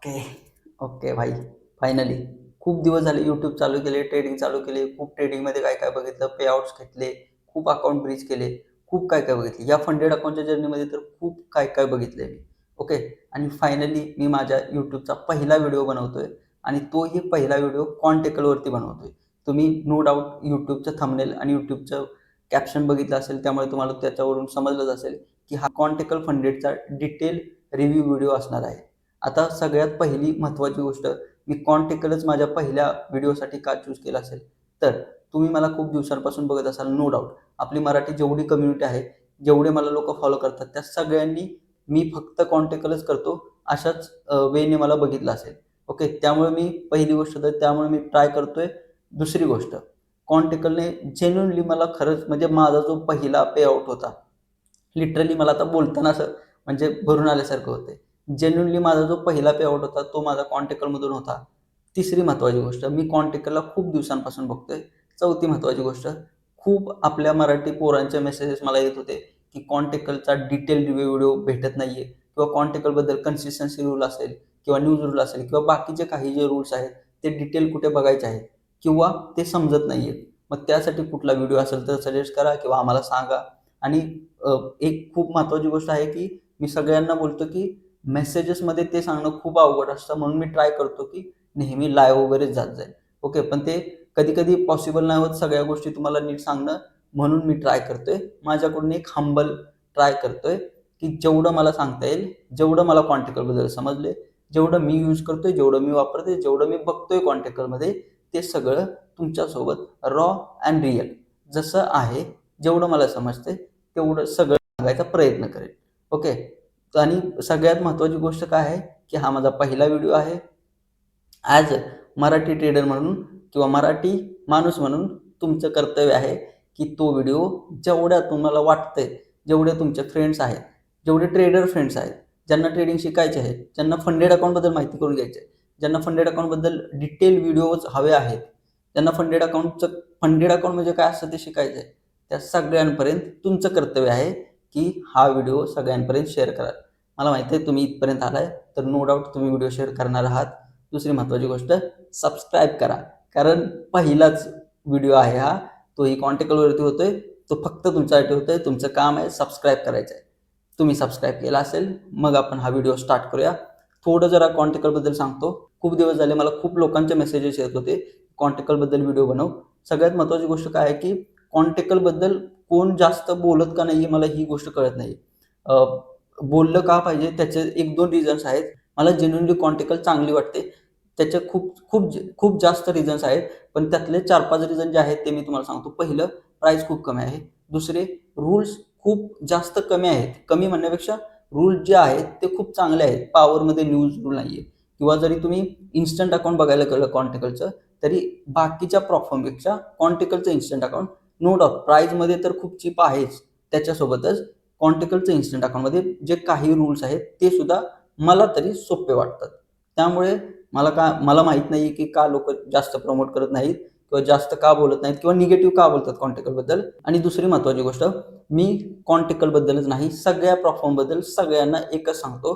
Okay. Okay भाई. Finally खूप दिवस झाले यूट्यूब चालू केले, ट्रेडिंग चालू केले. खूप ट्रेडिंगमध्ये काय-काय बघितलं, पेआउट्स घेतले, खूप अकाउंट ब्रीच केले, खूप काय-काय बघितले. या फंडेड अकाउंटच्या जर्नीमध्ये तर खूप काय-काय बघितलंय मी. ओके. आणि फायनली मी माझ्या यूट्यूबचा पहिला व्हिडिओ बनवतोय आणि तोही पहिला व्हिडिओ कॉन्टेकलवरती बनवतोय. तुम्ही नो डाउट यूट्यूबचं थंबनेल आणि यूट्यूबचं कॅप्शन बघितलं असेल, त्यामुळे तुम्हाला त्याच्यावरून समजलंच असेल, की हा कॉन्टेकल फंडेडचा डिटेल रिव्ह्यू व्हिडिओ असणार आहे. आता सगळ्यात पहिली महत्त्वाची गोष्ट, मी कॉन्टेकलच माझ्या पहिल्या व्हिडिओसाठी का चूज केला असेल, तर तुम्ही मला खूप दिवसांपासून बघत असाल, नो डाऊट आपली मराठी जेवढी कम्युनिटी आहे, जेवढे मला लोकं फॉलो करतात, त्या सगळ्यांनी मी फक्त कॉन्टेकलच करतो अशाच वेने मला बघितलं असेल. ओके. त्यामुळे मी पहिली गोष्ट तर त्यामुळे मी ट्राय करतोय. दुसरी गोष्ट, कॉन्टेकलने जेन्युइनली मला खरंच म्हणजे माझा जो पहिला पेआउट होता, लिटरली मला आता बोलताना असं म्हणजे भरून आल्यासारखं होतंय. जेन्युइनली माझा जो पहिला पेआउट होता, तो माझा कॉन्टेकलमधून होता. तिसरी महत्त्वाची गोष्ट, मी कॉन्टेकलला खूप दिवसांपासून बघतोय. चौथी महत्त्वाची गोष्ट, खूप आपल्या मराठी पोरांचे मेसेजेस मला येत होते, की कॉन्टेकलचा डिटेल रिव्ह्यू व्हिडिओ भेटत नाहीये किंवा कॉन्टेकलबद्दल कन्सिस्टन्सी रूल असेल किंवा न्यूज रूल असेल किंवा बाकीचे काही जे रूल्स आहेत, ते डिटेल कुठे बघायचे आहेत किंवा ते समजत नाहीयेत. मग त्यासाठी कुठला व्हिडिओ असेल तर सजेस्ट करा किंवा आम्हाला सांगा. आणि एक खूप महत्त्वाची गोष्ट आहे, की मी सगळ्यांना बोलतो, की मेसेजेसमध्ये ते सांगणं खूप अवघड असतं. म्हणून मी ट्राय करतो, की नेहमी लाईव्ह वगैरे जात जाईल. ओके. पण ते कधी-कधी पॉसिबल नाही होत सगळ्या गोष्टी तुम्हाला नीट सांगणं. म्हणून मी ट्राय करतोय. माझ्याकडून एक हंबल ट्राय करतोय, की जेवढं मला सांगता येईल, जेवढं मला कॉन्टेकलबद्दल समजले, जेवढं मी यूज करतोय, जेवढं मी वापरतोय, जेवढं मी बघतोय कॉन्टेकलमध्ये, ते सगळं तुमच्यासोबत रॉ अँड रिअल जसं आहे, जेवढं मला समजतंय, तेवढं सगळं सांगायचा प्रयत्न करेन. ओके. आणि सगळ्यात महत्त्वाची गोष्ट काय आहे, की हा माझा पहिला व्हिडिओ आहे. ॲज अ मराठी ट्रेडर म्हणून किंवा मराठी माणूस म्हणून तुमचं कर्तव्य आहे, की तो व्हिडिओ जेवढ्या तुम्हाला वाटतंय, जेवढे तुमचे फ्रेंड्स आहेत, जेवढे ट्रेडर फ्रेंड्स आहेत, ज्यांना ट्रेडिंग शिकायचे आहे, ज्यांना फंडेड अकाउंटबद्दल माहिती करून घ्यायची आहे, ज्यांना फंडेड अकाउंटबद्दल डिटेल व्हिडिओज हवे आहेत, ज्यांना फंडेड अकाउंट म्हणजे काय असतं ते शिकायचं आहे, त्या सगळ्यांपर्यंत तुमचं कर्तव्य आहे, की हा व्हिडिओ सगळ्यांपर्यंत शेअर करा. मला माहिती आहे तुम्ही इथपर्यंत आलाय, तर नो डाउट तुम्ही व्हिडिओ शेअर करणार आहात. दुसरी महत्त्वाची गोष्ट, सबस्क्राईब करा. कारण पहिलाच व्हिडिओ आहे हा. तोही कॉन्टेकलवरती होतोय. तो फक्त तुमच्यासाठी होतोय. तुमचं काम आहे सबस्क्राईब करायचं आहे. तुम्ही सबस्क्राईब केला असेल, मग आपण हा व्हिडिओ स्टार्ट करूया. थोडं जरा कॉन्टेकलबद्दल सांगतो. खूप दिवस झाले मला खूप लोकांचे मेसेजेस येत होते, कॉन्टेकलबद्दल व्हिडिओ बनव. सगळ्यात महत्त्वाची गोष्ट काय आहे, की कॉन्टेकलबद्दल कोण जास्त बोलत का नाहीये मला ही गोष्ट कळत नाही. बोललं का पाहिजे त्याचे 1-2 रिझन्स आहेत. मला जेन्युइनली कॉन्टेकल चांगली वाटते. त्याचे खूप खूप खूप जास्त रिझन्स आहेत. पण त्यातले 4-5 रिझन जे आहेत ते मी तुम्हाला सांगतो. पहिलं, प्राईस खूप कमी आहे. दुसरे, रूल्स खूप जास्त कमी आहेत. कमी म्हणण्यापेक्षा रूल्स जे आहेत ते खूप चांगले आहेत. पॉवरमध्ये न्यूज रूल नाहीये किंवा जरी तुम्ही इन्स्टंट अकाउंट बघायला गेलं कॉन्टेकलचं, तरी बाकीच्या प्लॅटफॉर्मपेक्षा कॉन्टेकलचं इन्स्टंट अकाउंट नो डाउट प्राईसमध्ये तर खूप चीप आहेच. त्याच्यासोबतच कॉन्टेकलचं इन्स्टंट अकाउंटमध्ये जे काही रूल्स आहेत ते सुद्धा मला तरी सोपे वाटतात. त्यामुळे मला माहीत नाहीये, की का लोकं जास्त प्रमोट करत नाहीत किंवा जास्त का बोलत नाहीत किंवा निगेटिव्ह का बोलतात कॉन्टेकलबद्दल. आणि दुसरी महत्त्वाची गोष्ट, मी कॉन्टेकलबद्दलच नाही, सगळ्या प्लॅटफॉर्मबद्दल सगळ्यांना एकच सांगतो,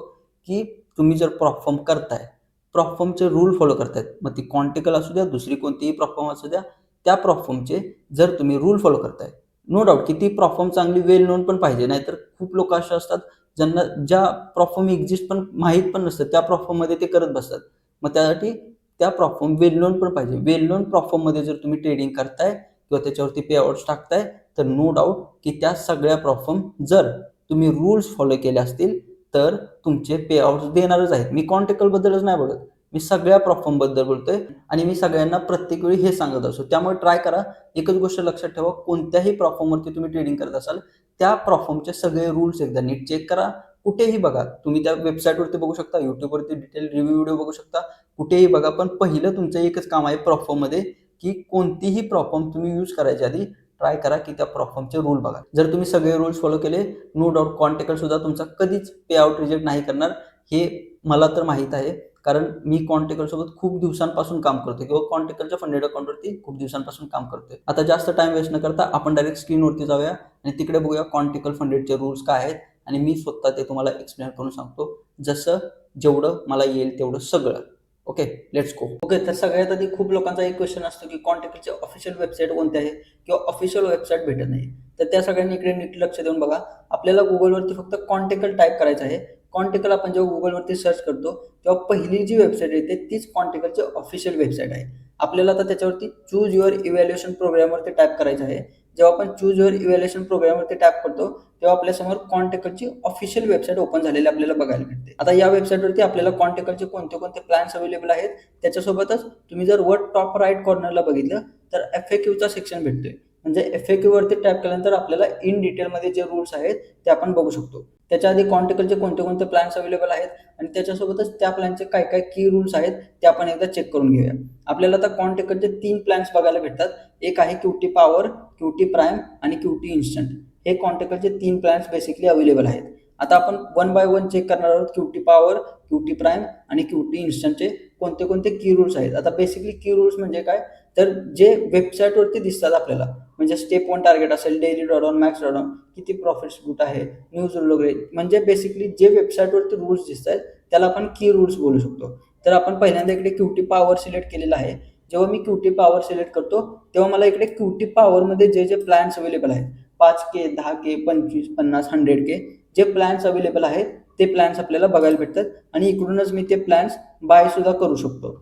की तुम्ही जर प्लॅटफॉर्म करताय, प्लॅटफॉर्मचे रूल फॉलो करतायत, मग ती कॉन्टेकल असू द्या, दुसरी कोणतीही प्लॅटफॉर्म असू द्या, त्या प्लॅटफॉर्मचे जर तुम्ही रूल फॉलो करताय, नो डाउट की ती प्लॅटफॉर्म चांगली वेल नोन पण पाहिजे. नाहीतर खूप लोकं असे असतात, ज्यांना ज्या प्लॅटफॉर्म एक्झिस्ट पण माहीत पण नसतं, त्या प्लॅटफॉर्ममध्ये ते करत बसतात. मग त्यासाठी त्या प्लॅटफॉर्म वेल नोन पण पाहिजे. वेल नोन प्लॅटफॉर्ममध्ये जर तुम्ही ट्रेडिंग करताय किंवा त्याच्यावरती पेआउट्स टाकताय, तर नो डाउट की त्या सगळ्या प्लॅटफॉर्म जर तुम्ही रूल्स फॉलो केले असतील, तर तुमचे पेआउट्स देणारच आहेत. मी कॉन्टेकलबद्दलच नाही बोलत. मी सगळ्या प्लॅटफॉर्मबद्दल बोलतोय आणि मी सगळ्यांना प्रत्येक वेळी हे सांगत असतो. त्यामुळे ट्राय करा. एकच गोष्ट लक्षात ठेवा, कोणत्याही प्लॅटफॉर्मवरती तुम्ही ट्रेडिंग करत असाल, त्या प्लॅटफॉर्मचे सगळे रूल्स एकदा नीट चेक करा. कुठेही बघा. तुम्ही त्या वेबसाईटवरती बघू शकता, YouTubeवरती डिटेल रिव्ह्यू व्हिडिओ बघू शकता. कुठेही बघा. पण पहिलं तुमचं एकच काम आहे प्लॅटफॉर्ममध्ये, की कोणतीही प्लॅटफॉर्म तुम्ही यूज करायच्या आधी ट्राय करा, की त्या प्लॅटफॉर्मचे रूल बघा. जर तुम्ही सगळे रूल्स फॉलो केले, नो डाउट कॉन्टेकल सुद्धा तुमचा कधीच पेआउट रिजेक्ट नाही करणार. हे मला तर माहीत आहे. कारण मी कॉन्टेकलसोबत खूप दिवसांपासून काम करतोय किंवा कॉन्टेकलच्या फंडेड अकाउंटवरती खूप दिवसांपासून काम करतोय. आता जास्त टाईम वेस्ट न करता आपण डायरेक्ट स्क्रीनवरती जाऊया आणि तिकडे बघूया कॉन्टेकल फंडेडचे रूल्स काय आहेत आणि मी स्वतः ते तुम्हाला एक्सप्लेन करून सांगतो. जसं जेवढं मला येईल तेवढं सगळं. Okay, let's go. ओके, तर सगळ्यात आधी खूप लोकांचा एक क्वेश्चन असतो की कॉन्टॅक्टचे ऑफिशियल वेबसाईट कोणते आहे किंवा ऑफिशियल वेबसाईट भेटत नाही. तर त्या सगळ्यांनी इकडे नीट लक्ष देऊन बघा. आपल्याला गुगलवरती फक्त कॉन्टॅक्ट टाईप करायचं आहे. कॉन्टॅक्ट आपण जेव्हा गुगलवरती सर्च करतो तेव्हा पहिली जी वेबसाईट येते तीच कॉन्टॅक्टची ऑफिशियल वेबसाईट आहे. आपल्याला आता त्याच्यावरती चूज युअर इव्हॅल्युएशन प्रोग्रामवरती टाईप करायचं आहे. जेव्हा आपण चूज युअर इव्हॅल्युएशन प्रोग्रामवरती टॅप करतो तेव्हा आपल्यासमोर कॉन्टॅक्टची ऑफिशियल वेबसाईट ओपन झालेली आपल्याला बघायला मिळते. आता या वेबसाईटवरती आपल्याला कॉन्टॅक्टचे कोणते कोणते प्लॅन्स अवेलेबल आहेत त्याच्यासोबतच तुम्ही जर वर टॉप राईट कॉर्नरला बघितलं तर FAQचा सेक्शन भेटतोय. म्हणजे FAQ वरती टॅप केल्यानंतर आपल्याला इन डिटेलमध्ये जे रूल्स आहेत ते आपण बघू शकतो. त्याच्या आधी कॉन्टॅक्टचे कोणते कोणते प्लॅन्स अवेलेबल आहेत आणि त्याच्यासोबतच त्या प्लॅनचे काय काय की रूल्स आहेत ते आपण एकदा चेक करून घेऊया. आपल्याला आता कॉन्टॅक्टचे 3 प्लॅन्स बघायला भेटतात. एक आहे QT पॉवर, QT प्राईम आणि QT इन्स्टंट. हे कॉन्टॅक्टचे 3 प्लॅन्स बेसिकली अवेलेबल आहेत. आता आपण वन बाय वन चेक करणार आहोत QT पॉवर, QT प्राईम आणि QT इन्स्टंटचे कोणते कोणते की रूल्स आहेत. आता बेसिकली की रूल्स म्हणजे काय, तर जे वेबसाईटवरती दिसतात आपल्याला, म्हणजे स्टेप 1 टार्गेट असेल, डेली ड्रॉडाऊन, मॅक्स ड्रॉडाऊन, किती प्रॉफिट्स कुठं आहे, न्यूज रूल वगैरे, म्हणजे बेसिकली जे वेबसाईटवरती रूल्स दिसत आहेत त्याला आपण की रूल्स बोलू शकतो. तर आपण पहिल्यांदा इकडे QT पॉवर सिलेक्ट केलेला आहे. जेव्हा मी QT पॉवर सिलेक्ट करतो तेव्हा मला इकडे QT पॉवरमध्ये जे जे प्लॅन्स अवेलेबल आहेत 5K, 10K, 25, 50, 100K जे प्लॅन्स अवेलेबल आहेत ते प्लॅन्स आपल्याला बघायला भेटतात आणि इकडूनच मी ते प्लॅन्स बाय सुद्धा करू शकतो.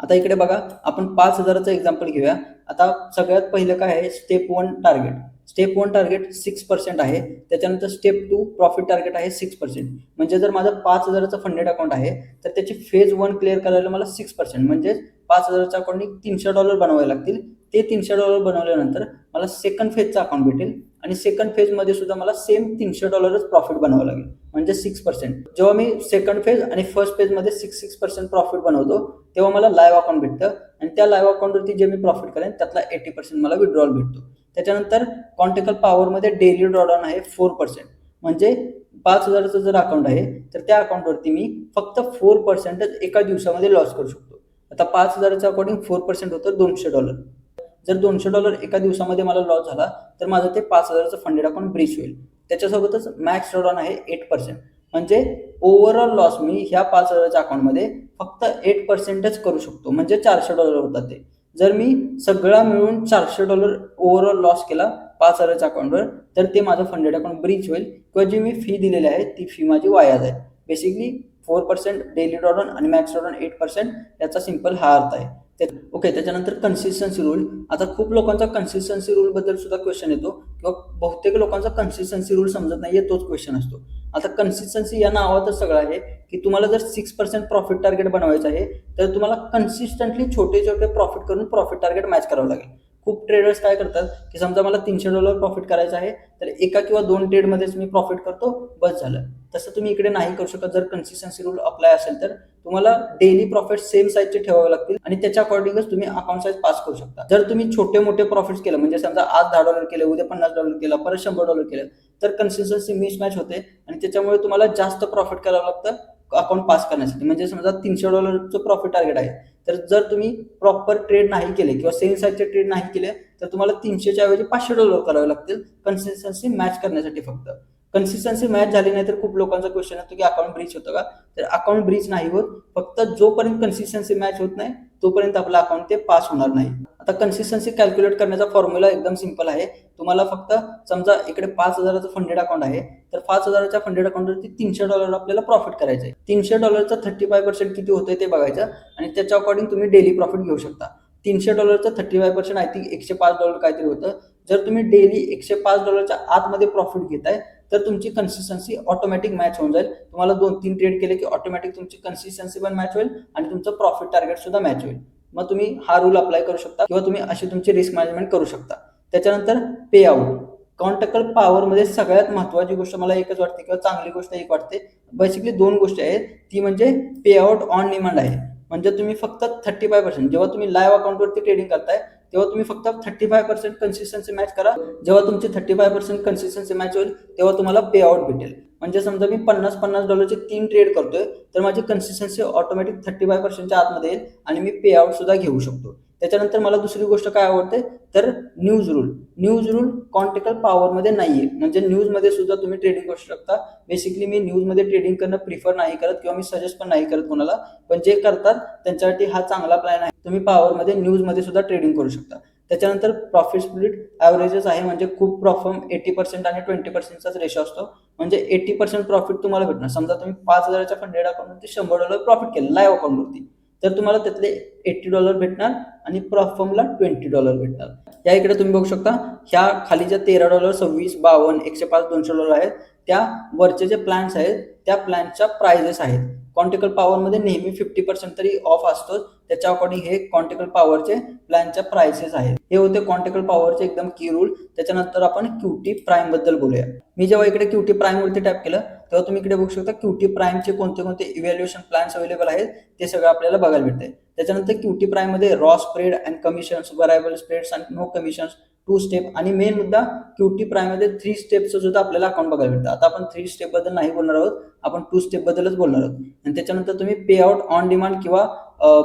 आता इकडे बघा, आपण 5,000चं एक्झाम्पल घेऊया. आता सगळ्यात पहिलं काय आहे, स्टेप 1 टार्गेट. स्टेप 1 टार्गेट 6% आहे. त्याच्यानंतर स्टेप 2 प्रॉफिट टार्गेट आहे 6%. म्हणजे जर माझं 5,000चं फंडेड अकाउंट आहे तर त्याची फेज 1 क्लिअर करायला मला 6% म्हणजे 5,000च्या अकाउंटनी $300 बनवावे लागतील. ते $300 बनवल्यानंतर मला सेकंड फेजचा अकाउंट भेटेल आणि सेकंड फेजमध्ये सुद्धा मला सेम $300 प्रॉफिट बनवावं लागेल म्हणजे 6%. जेव्हा मी सेकंड फेज आणि फर्स्ट फेजमध्ये 6% प्रॉफिट बनवतो तेव्हा मला लाईव्ह अकाउंट भेटतं आणि त्या लाईव्ह अकाउंटवरती जे मी प्रॉफिट करेन त्यातला 80% मला विड्रॉल भेटतो. त्याच्यानंतर कॉन्टॅक्ट पॉवरमध्ये डेली ड्रॉडाऊन आहे 4%. म्हणजे 5,000चं जर अकाउंट आहे तर त्या अकाउंटवरती मी फक्त 4%च एका दिवसामध्ये लॉस करू शकतो. आता 5,000च्या अकॉर्डिंग 4% होतं $200. जर $200 एका दिवसामध्ये मला लॉस झाला तर माझं ते 5,000चं फंडेड अकाउंट ब्रीच होईल. त्याच्यासोबतच मॅक्स ड्रॉडाऊन आहे 8%. म्हणजे ओव्हरऑल लॉस मी ह्या 5,000च्या अकाउंटमध्ये फक्त 8%च करू शकतो, म्हणजे $400 होतात ते. जर मी सगळा मिळून $400 ओव्हरऑल लॉस केला 5,000च्या अकाउंटवर तर ते माझं फंडेड अकाउंट ब्रीच होईल किंवा जी मी फी दिलेली आहे ती फी माझी वाया जाईल. बेसिकली 4% डेली ड्रॉडाऊन आणि मॅक्स ड्रॉडाऊन 8% याचा सिंपल हा अर्थ आहे. ओके, त्याच्यानंतर कन्सिस्टन्सी रूल. आता खूप लोकांचा कन्सिस्टन्सी रूल बद्दल सुद्धा क्वेश्चन येतो किंवा बहुतेक लोकांचा कन्सिस्टन्सी रूल समजत नाहीये, तोच क्वेश्चन असतो. आता कन्सिस्टन्सी या नावातच सगळं आहे की तुम्हाला जर 6% प्रॉफिट टार्गेट बनवायचं आहे तर तुम्हाला कन्सिस्टंटली छोटे छोटे प्रॉफिट करून प्रॉफिट टार्गेट मॅच करावं लागेल. खूप ट्रेडर्स काय करतात की समजा मला $300 प्रॉफिट करायचं आहे तर एका किंवा 2 ट्रेडमध्येच मी प्रॉफिट करतो, बस झालं. तसं तुम्ही इकडे नाही करू शकत. जर कन्सिस्टन्सी रूल अप्लाय असेल तर तुम्हाला डेली प्रॉफिट सेम साईजचे ठेवावे लागतील आणि त्याच्या अकॉर्डिंगच तुम्ही अकाउंट साईज पास करू शकता. जर तुम्ही छोटे मोठे प्रॉफिट्स केलं, म्हणजे समजा आज $10 केले, उद्या $50 केला, परत $100 केलं, तर कन्सिस्टन्सी मिसमॅच होते आणि त्याच्यामुळे तुम्हाला जास्त प्रॉफिट करावं लागतं अकाउंट पास करण्यासाठी. म्हणजे समजा $300चं प्रॉफिट टार्गेट आहे तर जर तुम्ही प्रॉपर ट्रेड नाही केले किंवा सेम साईजचे ट्रेड नाही केले तर तुम्हाला 300च्या ऐवजी $500 करावे लागतील कन्सिस्टन्सी मॅच करण्यासाठी. फक्त कन्सिस्टन्सी मॅच झाली नाही तर खूप लोकांचा क्वेश्चन येतो की अकाउंट ब्रीच होतं का, तर अकाउंट ब्रीच नाही होत. फक्त जोपर्यंत कन्सिस्टन्सी मॅच होत नाही तोपर्यंत आपलं अकाउंट ते पास होणार नाही. आता कन्सिस्टन्सी कॅल्क्युलेट करण्याचा फॉर्म्युला एकदम सिंपल आहे. तुम्हाला फक्त समजा इकडे 5,000चं फंडेड अकाउंट आहे तर 5,000च्या फंडेड अकाउंटवरती $300 आपल्याला प्रॉफिट करायचं आहे. $300चं 35% किती होतंय ते बघायचं आणि त्याच्या अकॉर्डिंग तुम्ही डेली प्रॉफिट घेऊ शकता. $300चं 35% आय थिंक $105 काहीतरी होतं. जर तुम्ही डेली $105च्या आतमध्ये प्रॉफिट घेताय तर तुमची कन्सिस्टन्सी ऑटोमॅटिक मॅच होऊन जाईल. तुम्हाला 2-3 ट्रेड केले की ऑटोमॅटिक तुमची कन्सिस्टन्सी पण मॅच होईल आणि तुमचं प्रॉफिट टार्गेट सुद्धा मॅच होईल. मग तुम्ही हा रूल अप्लाय करू शकता किंवा तुम्ही अशी तुमची रिस्क मॅनेजमेंट करू शकता. त्याच्यानंतर पे आउट. कॉन्टॅक्ट पॉवरमध्ये सगळ्यात महत्त्वाची गोष्ट मला एकच वाटते किंवा चांगली गोष्ट एक वाटते, बेसिकली 2 गोष्टी आहेत. ती म्हणजे पे आउट ऑन डिमांड आहे. म्हणजे तुम्ही फक्त 35% जेव्हा तुम्ही लाईव्ह अकाउंटवरती ट्रेडिंग करताय तेव्हा तुम्ही फक्त 35% कन्सिस्टन्सी मॅच करा. जेव्हा तुमची 35% कन्सिस्टन्सी मॅच होईल तेव्हा तुम्हाला पे आउट भेटेल. म्हणजे समजा मी $50 3 ट्रेड करतोय तर माझी कन्सिस्टन्सी ऑटोमॅटिक 35%च्या आतमध्ये येईल आणि मी पे आउट सुद्धा घेऊ शकतो. त्याच्यानंतर मला दुसरी गोष्ट काय आवडते तर न्यूज रूल कॉन्टिकल पॉवरमध्ये नाहीये, म्हणजे न्यूजमध्ये सुद्धा तुम्ही ट्रेडिंग करू शकता. बेसिकली मी न्यूजमध्ये ट्रेडिंग करणं प्रिफर नाही करत किंवा मी सजेस्ट पण नाही करत कोणाला, पण जे करतात त्यांच्यासाठी हा चांगला प्लॅन आहे. तुम्ही पॉवरमध्ये न्यूजमध्ये सुद्धा ट्रेडिंग करू शकता. त्याच्यानंतर प्रॉफिट स्प्लिट ॲव्हरेजेस आहे, म्हणजे खूप परफॉर्म 80% आणि 20%चाच रेशो असतो. म्हणजे 80% प्रॉफिट तुम्हाला भेटणार. समजा तुम्ही 5,000च्या फंडेड अकाउंटवरती $100 प्रॉफिट केलं लाईव्ह अकाउंटवरती, तर तुम्हाला त्यातले $80 भेटणार आणि परफॉर्मला $20 भेटणार. या इकडे तुम्ही बघू शकता ह्या खाली ज्या $13, 26, 52, 105, $200 आहेत, त्या वरचे जे प्लॅन्स आहेत त्या प्लॅनच्या प्राइजेस आहेत. कॉन्टिकल पॉवरमध्ये नेहमी 50% तरी ऑफ असतो, त्याच्या अकॉर्डिंग हे कॉन्टिकल पॉवरचे प्लॅनच्या प्राइसेस आहेत. हे होते कॉन्टिकल पॉवरचे एकदम की रूल. त्याच्यानंतर आपण क्यूटी प्राईम बद्दल बोलूया. मी जेव्हा इकडे क्यूटी प्राईम वरती टॅप केलं तेव्हा तुम्ही इकडे बघू शकता क्यूटी प्राईमचे कोणते कोणते इव्हॅल्युएशन प्लॅन्स अवेलेबल आहेत ते सगळं आपल्याला बघायला भेटते. त्याच्यानंतर क्यूटी प्राईम मध्ये raw spread and commissions, variable spreads and no commissions, 2 step, आणि मेन मुद्दा क्यूटी प्राईम मध्ये 3 स्टेपचं सुद्धा आपल्याला अकाउंट बघायला भेटतं. आता आपण 3 स्टेप बद्दल नाही बोलणार आहोत, आपण 2 स्टेप बद्दलच बोलणार आहोत. आणि त्याच्यानंतर तुम्ही पे आउट ऑन डिमांड किंवा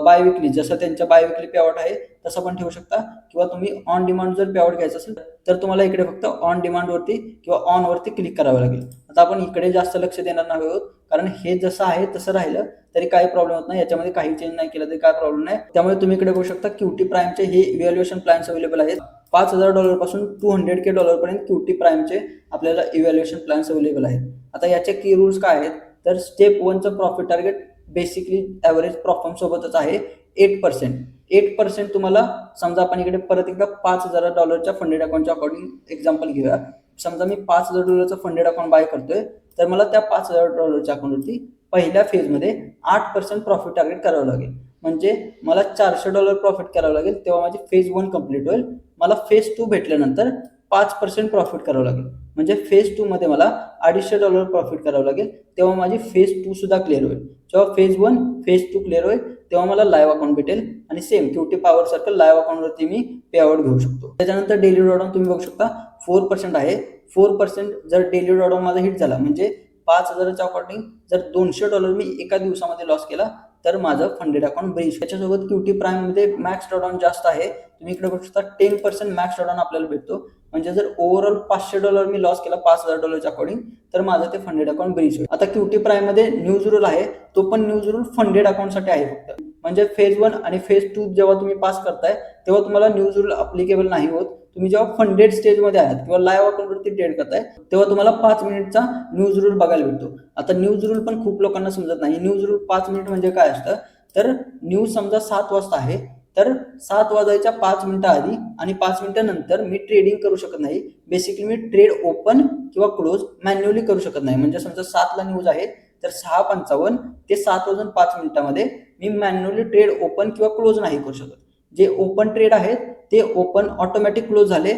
बाय विकली, जसं त्यांच्या बाय विकली पे आउट आहे तसं पण ठेवू शकता, किंवा तुम्ही ऑन डिमांड जर पे आउट घ्यायचं असेल तर तुम्हाला इकडे फक्त ऑन डिमांड वरती किंवा ऑन वरती क्लिक करावं लागेल. आता आपण इकडे जास्त लक्ष देणार नाही आहोत, कारण हे जसं आहे तसं राहिलं तरी काही प्रॉब्लेम होत नाही, याच्यामध्ये काही चेंज नाही केलं तरी काय प्रॉब्लेम नाही. त्यामुळे तुम्ही इकडे बघू शकता क्यूटी प्राईमचे हे इव्हॅल्युएशन प्लॅन्स अवेलेबल आहेत. $5,000 पासून $200K पर्यंत क्यूटी प्राईमचे आपल्याला इव्हॅल्युएशन प्लॅन्स अवेलेबल आहेत. आता याचे की रूल्स काय आहेत तर स्टेप 1चं profit target basically average perform सोबतच आहे 8%. तुम्हाला समजा आपण इकडे परत एकदा $5,000च्या फंडेड अकाउंटच्या अकॉर्डिंग एक्झाम्पल घेऊया. समजा मी $5,000चं फंडेड अकाउंट बाय करतोय, तर मला त्या $5,000च्या अकाउंटवरती पहिल्या फेजमध्ये 8% प्रॉफिट टार्गेट करावं लागेल. म्हणजे मला $400 प्रॉफिट करावं लागेल, तेव्हा माझी फेज 1 कंप्लीट होईल. मला फेज 2 भेटल्यानंतर 5% प्रॉफिट करावं लागेल, म्हणजे फेज 2 मध्ये मला $250 प्रॉफिट करावं लागेल, तेव्हा माझी फेज 2 सुद्धा क्लिअर होईल. जेव्हा फेज 1 फेज 2 क्लिअर होईल तेव्हा मला लाईव्ह अकाउंट भेटेल, आणि same QT power circle live अकाउंटवरती मी पे आउट घेऊ शकतो. त्याच्यानंतर डेली ड्रॉडाऊन तुम्ही बघू शकता 4% आहे. 4% जर डेली ड्रॉडाऊन माझा हिट झाला, म्हणजे 5,000च्या अकॉर्डिंग जर $200 मी एका दिवसामध्ये लॉस केला तर माझं फंडेड अकाउंट ब्रीच. त्याच्यासोबत क्यूटी प्राईम मध्ये मॅक्स ड्रॉडाऊन जास्त आहे. तुम्ही इकडे बघू शकता 10% मॅक्स ड्रॉडाऊन आपल्याला भेटतो. म्हणजे जर ओव्हरऑल $500 मी लॉस केला $5,000च्या अकॉर्डिंग तर माझं ते फंडेड अकाउंट ब्रीच होईल. आता क्यूटी प्राईम मध्ये न्यूज रूल आहे, तो पण न्यूज रूल फंडेड अकाउंटसाठी आहे फक्त. म्हणजे फेज 1 आणि फेज 2 जेव्हा तुम्ही पास करताय तेव्हा तुम्हाला न्यूज रूल अप्लिकेबल नाही होत. तुम्ही जेव्हा फंडेड स्टेजमध्ये आहात किंवा लाईव्ह अकाउंटवरती ट्रेड करताय तेव्हा तुम्हाला 5 मिनिटचा न्यूज रूल बघायला भेटतो. आता न्यूज रूल पण खूप लोकांना समजत नाही. न्यूज रूल 5 मिनिट म्हणजे काय असतं तर न्यूज समजा 7 वाजता आहे, तर 7 वाजायच्या 5 मिनिटं आधी आणि 5 मिनिटांनंतर मी ट्रेडिंग करू शकत नाही. बेसिकली मी ट्रेड ओपन किंवा क्लोज मॅन्युअली करू शकत नाही. म्हणजे समजा 7ला न्यूज आहे तर 6:55 ते 7:05 मी मॅन्युअली ट्रेड ओपन किंवा क्लोज नाही करू शकत. जे ओपन ट्रेड आहेत ते ओपन ऑटोमॅटिक क्लोज झाले,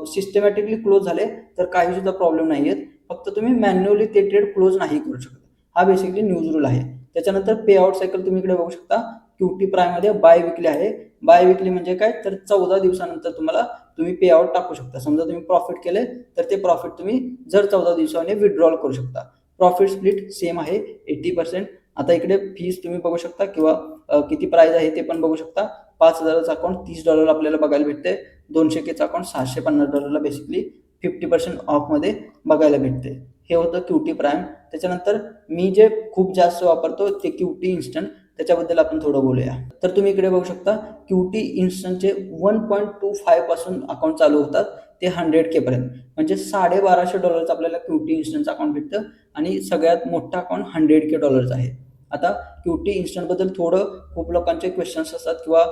सिस्टमॅटिकली क्लोज झाले तर काही सुद्धा प्रॉब्लेम नाही आहेत. फक्त तुम्ही मॅन्युअली ते ट्रेड क्लोज नाही करू शकत. हा बेसिकली न्यूज रूल आहे. त्याच्यानंतर पे आउट सायकल तुम्ही इकडे बघू शकता क्यूटी प्राईम मध्ये बाय विकली आहे. बाय विकली म्हणजे काय तर 14 दिवसानंतर तुम्ही पे आउट टाकू शकता. समजा तुम्ही प्रॉफिट केले तर ते प्रॉफिट तुम्ही जर 14 दिवसांनी विड्रॉल करू शकता. प्रॉफिट स्प्लिट सेम आहे 80%. आता इकडे फीस तुम्ही बघू शकता किंवा किती प्राइस आहे ते पण बघू शकता. 5,000चं अकाउंट $30 आपल्याला बघायला भेटते. 200Kचं अकाउंट $750 बेसिकली 50% ऑफ मध्ये बघायला भेटते. हे होतं क्यूटी प्राईम. त्याच्यानंतर मी जे खूप जास्त वापरतो ते क्यूटी इन्स्टंट, त्याच्याबद्दल आपण थोडं बोलूया. तर तुम्ही इकडे बघू शकता क्यूटी इन्स्टंटचे 1.25 पासून अकाउंट चालू होतात ते 100K पर्यंत, म्हणजे $1250 आपल्याला क्यूटी इन्स्टंटचं अकाउंट भेटतं, आणि सगळ्यात मोठं अकाउंट $100K आहे. आता क्यूटी इन्स्टंट बद्दल थोडं खूप लोकांचे क्वेश्चन्स असतात किंवा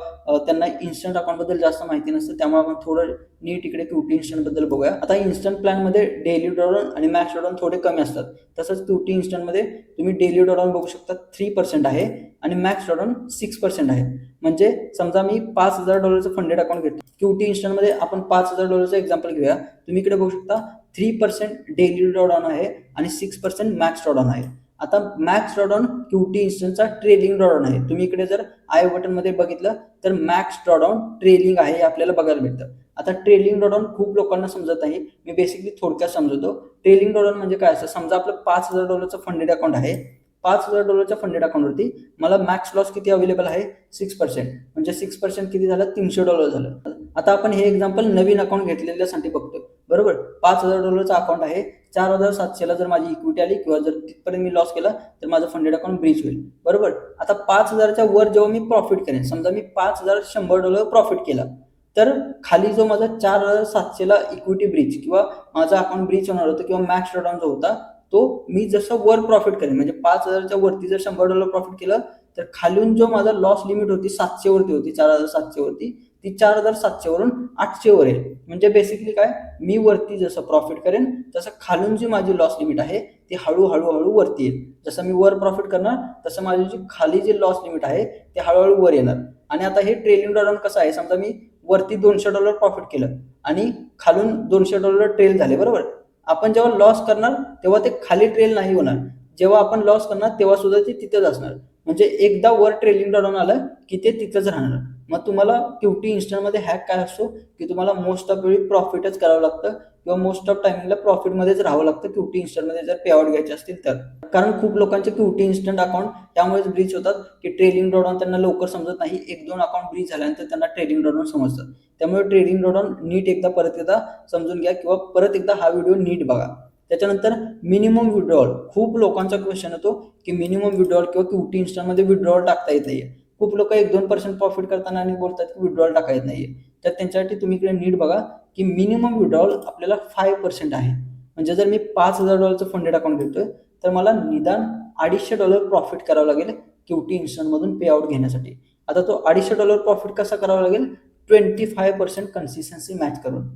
त्यांना इन्स्टंट अकाउंट बद्दल जास्त माहिती नसतं, त्यामुळे आपण थोडं नीट इकडे क्यूटी इन्स्टंट बद्दल बघूया. आता इन्स्टंट प्लॅन मध्ये डेली ड्रॉडाऊन आणि मॅक्स ड्रॉडाऊन थोडे कमी असतात. तसंच क्यूटी इन्स्टंट मध्ये तुम्ही डेली ड्रॉडाऊन बघू शकता 3% आहे आणि मॅक्स ड्रॉडाऊन 6% आहे. म्हणजे समजा मी $5,000चं फंडेड अकाउंट घेतो, क्यूटी इन्स्टंट मध्ये आपण $5,000चं एक्झाम्पल घेऊया. तुम्ही इकडे बघू शकता 3% डेली ड्रॉडाऊन आहे आणि 6% मॅक्स ड्रॉडाऊन आहे. आता मॅक्स ड्रॉडाऊन क्यूटी इन्स्टंटचा ट्रेलिंग ड्रॉडाऊन आहे. तुम्ही इकडे जर आय बटन मध्ये बघितलं तर मॅक्स ड्रॉडाऊन ट्रेलिंग आहे आपल्याला बघायला भेटतं. आता ट्रेलिंग ड्रॉडाऊन खूप लोकांना समजत नाही, मी बेसिकली थोडक्यात समजवतो. ट्रेलिंग ड्रॉडाऊन म्हणजे काय असतं, समजा आपलं $5,000चं फंडेड अकाउंट आहे $5,000च्या फंडेड अकाउंटवरती मला मॅक्स लॉस किती अवेलेबल आहे 6%, म्हणजे 6% किती झालं $300 झालं. आता आपण हे एक्झाम्पल नवीन अकाउंट घेतलेल्यासाठी बघतोय, बरोबर. $5,000चा अकाउंट आहे, 4,700ला जर माझी इक्विटी आली किंवा जर तिथपर्यंत मी लॉस केला तर माझं फंडेड अकाउंट ब्रीच होईल, बरोबर. आता 5,000च्या वर जेव्हा मी प्रॉफिट करेन, समजा मी $5,100 प्रॉफिट केला, तर खाली जो माझा 4,700ला इक्विटी ब्रीच किंवा माझा अकाउंट ब्रीच होणार होतं किंवा मॅक्स ड्रॉडाऊन जो होता तो मी जसं वर प्रॉफिट करेन, म्हणजे 5,000च्या वरती जर $100 प्रॉफिट केलं तर खालून जो माझा लॉस लिमिट होती 700 वरती होती, 4,700 वरती, ती 4,700 वरून 800 वर येईल. म्हणजे बेसिकली काय, मी वरती जसं प्रॉफिट करेन तसं खालून जी माझी लॉस लिमिट आहे ती हळूहळू वरती येईल. जसं मी वर प्रॉफिट करणार तसं माझी जी खाली जी लॉस लिमिट आहे ते हळूहळू वर येणार. आणि आता हे ट्रेलिंग ड्रॉडाऊन कसं आहे, समजा मी वरती $200 प्रॉफिट केलं आणि खालून $200 ट्रेल झाले, बरोबर. आपण जेव्हा लॉस करणार तेव्हा ते खाली ट्रेल नाही होणार, जेव्हा आपण लॉस करणार तेव्हा सुद्धा ते तिथेच असणार. म्हणजे एकदा वर ट्रेलिंग ड्रॉडाऊन आलं की ते तिथंच राहणार. मग तुम्हाला QT इन्स्टंटमध्ये हॅक काय असतो की तुम्हाला मोस्ट ऑफ वेळी प्रॉफिटच करावं लागतं किंवा मोस्ट ऑफ टायमिंगला प्रॉफिटमध्येच राहावं लागतं QT इन्स्टंटमध्ये जर पे आउट घ्यायचे असतील तर. कारण खूप लोकांचे QT इन्स्टंट अकाउंट त्यामुळेच ब्रीच होतात की ट्रेलिंग ड्रॉडाऊन त्यांना लवकर समजत नाही. 1-2 अकाउंट ब्रीच झाल्यानंतर त्यांना ट्रेलिंग ड्रॉडाऊन समजतं. त्यामुळे ट्रेडिंग ड्रॉडाऊन नीट एकदा परत एकदा समजून घ्या किंवा परत एकदा हा व्हिडिओ नीट बघा. त्याच्यानंतर मिनिमम विड्रॉल, खूप लोकांचा क्वेश्चन येतो की मिनिमम विड्रॉल किंवा QT इन्स्टंटमध्ये विड्रॉल टाकता येत नाहीये. खूप लोक 1-2% प्रॉफिट करताना आणि बोलतात की विड्रॉल टाका येत नाहीये. तर त्यांच्यासाठी तुम्ही इकडे नीट बघा की मिनिमम विड्रॉल आपल्याला 5% आहे. म्हणजे जर मी $5,000चं फंडेड अकाउंट घेतोय तर मला निदान $250 प्रॉफिट करावं लागेल QT इन्स्टंटमधून पे आउट घेण्यासाठी. आता तो $250 प्रॉफिट कसा करावा लागेल, 25% कन्सिस्टन्सी मॅच करून.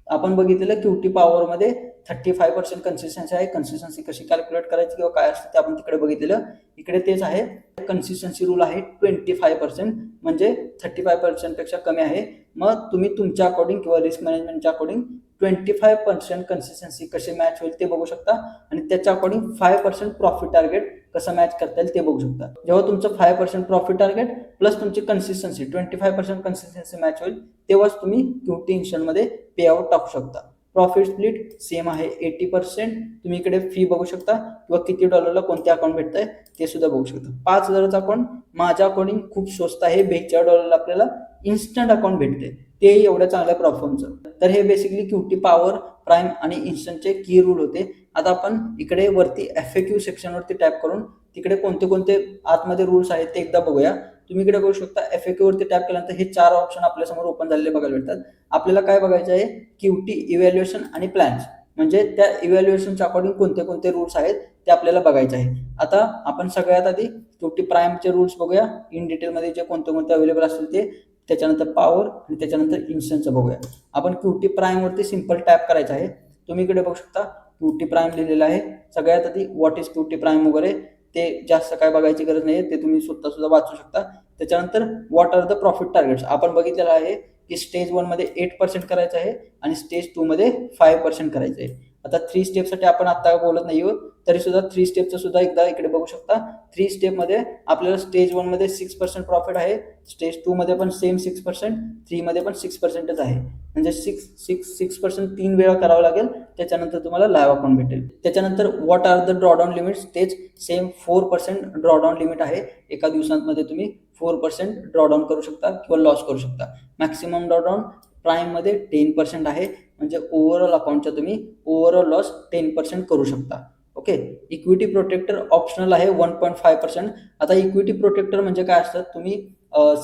आपण बघितलेलं QT पॉवरमध्ये 35% कन्सिस्टन्सी आहे. कन्सिस्टन्सी कशी कॅल्क्युलेट करायची किंवा काय असतं ते आपण तिकडे बघितलेलं. इकडे तेच आहे, कन्सिस्टन्सी रूल आहे 25%, म्हणजे 35% पेक्षा कमी आहे. मग तुम्ही तुमच्या अकॉर्डिंग किंवा रिस्क मॅनेजमेंटच्या अकॉर्डिंग 25% कन्सिस्टन्सी कसे मॅच होईल ते बघू शकता आणि त्याच्या अकॉर्डिंग 5% प्रॉफिट टार्गेट कसं मॅच करता येईल ते बघू शकता. जेव्हा तुमचं 5% प्रॉफिट टार्गेट प्लस तुमची कन्सिस्टन्सी 25% कन्सिस्टन्सी मॅच होईल तेव्हाच तुम्ही QT इन्स्टंटमध्ये पे आउट टाकू शकता. प्रॉफिट स्प्लिट सेम आहे 80%. तुम्ही इकडे फी बघू शकता किंवा किती डॉलरला कोणते अकाउंट भेटतंय ते सुद्धा बघू शकता. 5,000चं अकाउंट माझ्या अकॉर्डिंग खूप स्वस्त आहे, $42 आपल्याला इन्स्टंट अकाउंट भेटते, तेही एवढ्या चांगल्या परफॉर्मचं. तर हे बेसिकली QT पॉवर, प्राईम आणि इन्स्टंटचे की रूल होते. आता आपण इकडे वरती FAQ सेक्शनवरती टॅप करून तिकडे कोणते कोणते आतमध्ये रूल्स आहेत ते एकदा बघूया. तुम्ही इकडे बघू शकता FAQ वरती टॅप केल्यानंतर हे 4 ऑप्शन आपल्यासमोर ओपन झालेले बघायला भेटतात. आपल्याला काय बघायचं आहे, QT इव्हॅल्युएशन आणि प्लॅन्स, म्हणजे त्या इव्हॅल्युएशनच्या अकॉर्डिंग कोणते कोणते रूल्स आहेत ते आपल्याला बघायचे आहे. आता आपण सगळ्यात आधी QT प्राईमचे रूल्स बघूया, इन डिटेलमध्ये जे कोणते कोणते अवेलेबल असतील ते. त्याच्यानंतर पॉवर आणि त्याच्यानंतर इन्स्टंटचं बघूया. आपण QT प्राईमवरती सिंपल टॅप करायचं आहे. तुम्ही इकडे बघू शकता QT प्राईम लिहिलेलं आहे. सगळ्यात आधी व्हॉट इज QT प्राईम वगैरे ते जास्त काय बघायची गरज नाही, ते तुम्ही स्वतः सुद्धा वाचू शकता. त्याच्यानंतर what are the profit targets आपण बघितलेलं आहे की स्टेज 1 मध्ये 8% करायचं आहे आणि स्टेज 2 मध्ये 5% करायचं आहे. आता 3 स्टेपसाठी आपण आता बोलत नाही आहोत, तरी सुद्धा 3 स्टेपचं सुद्धा एकदा इकडे बघू शकता. 3 स्टेपमध्ये आपल्याला स्टेज 1 मध्ये 6% प्रॉफिट आहे, स्टेज 2 मध्ये पण सेम 6%, 3 मध्ये पण 6%च आहे. म्हणजे 6% 3 वेळा करावं लागेल, त्याच्यानंतर तुम्हाला लाईव्ह अकाउंट भेटेल. त्याच्यानंतर व्हॉट आर द ड्रॉडाऊन लिमिट, तेच सेम 4% ड्रॉडाऊन लिमिट आहे. एका दिवसांमध्ये तुम्ही 4% ड्रॉडाऊन करू शकता किंवा लॉस करू शकता. मॅक्सिमम ड्रॉडाऊन प्राईममध्ये 10% आहे, म्हणजे ओव्हरऑल अकाउंटचा तुम्ही ओव्हरऑल लॉस 10% करू शकता. ओके. इक्विटी प्रोटेक्टर ऑप्शनल आहे 1.5%. आता इक्विटी प्रोटेक्टर म्हणजे काय असतं, तुम्ही